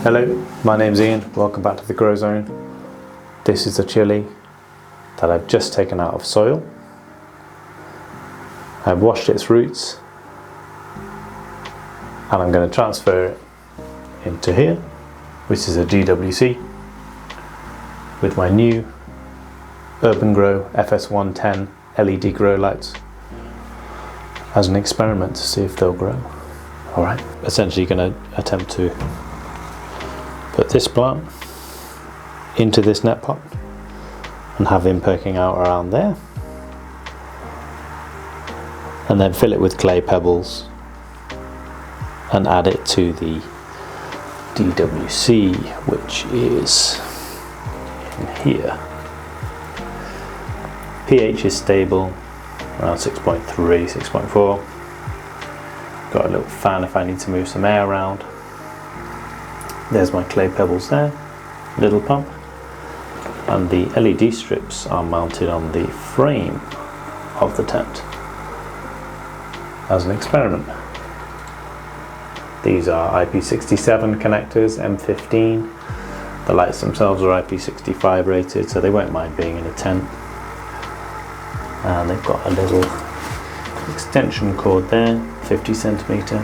Hello, my name's Ian, welcome back to the Grow Zone. This is the chili that I've just taken out of soil. I've washed its roots and I'm going to transfer it into here, which is a DWC, with my new Urban Grow FS110 LED grow lights as an experiment to see if they'll grow. Alright, essentially going to attempt to put this plant into this net pot and have him poking out around there, and then fill it with clay pebbles and add it to the DWC, which is in here. pH is stable, around 6.3, 6.4. Got a little fan if I need to move some air around. There's my clay pebbles there, little pump, and the LED strips are mounted on the frame of the tent as an experiment. These are IP67 connectors, M15. The lights themselves are IP65 rated, so they won't mind being in a tent. And they've got a little extension cord there, 50 centimeter,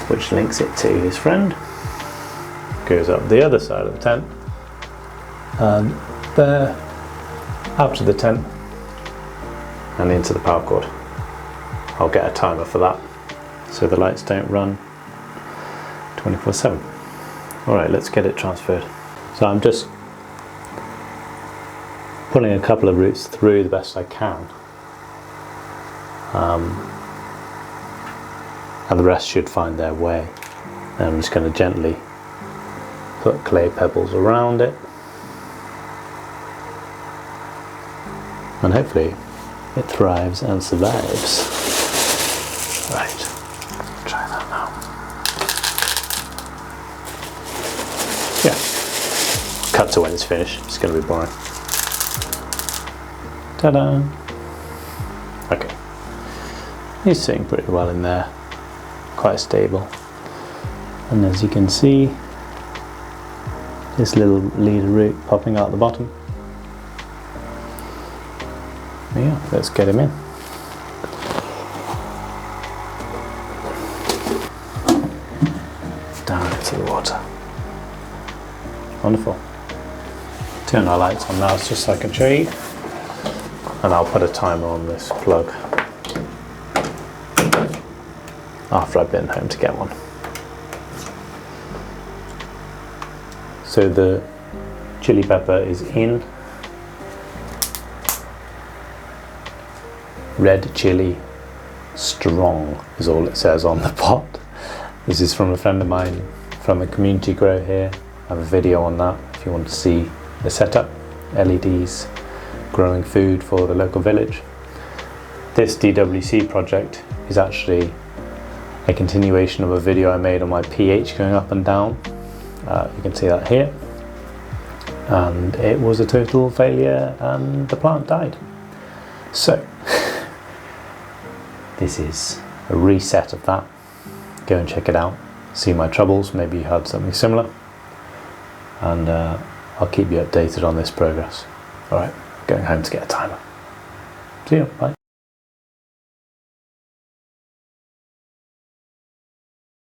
which links it to his friend. Goes up the other side of the tent and there, out to the tent and into the power cord. I'll get a timer for that so the lights don't run 24/7. Alright, let's get it transferred. So I'm just pulling a couple of roots through the best I can, and the rest should find their way. And I'm just going to gently put clay pebbles around it, and hopefully it thrives and survives. Right, try that now. Yeah, cut to when it's finished, it's going to be boring. Ta-da! Okay, he's sitting pretty well in there, quite stable, and as you can see, this little leader root popping out the bottom. Yeah, let's get him in. Down into the water. Wonderful. Turn our lights on now just so I can show you. And I'll put a timer on this plug after I've been home to get one. So the chili pepper is in. Red chili strong is all it says on the pot. This is from a friend of mine from a community grow here. I have a video on that if you want to see the setup. LEDs growing food for the local village. This DWC project is actually a continuation of a video I made on my pH going up and down. You can see that here, and it was a total failure and the plant died. So this is a reset of that. Go and check it out, see my troubles, maybe you had something similar, and I'll keep you updated on this progress. Alright, going home to get a timer. See you, bye.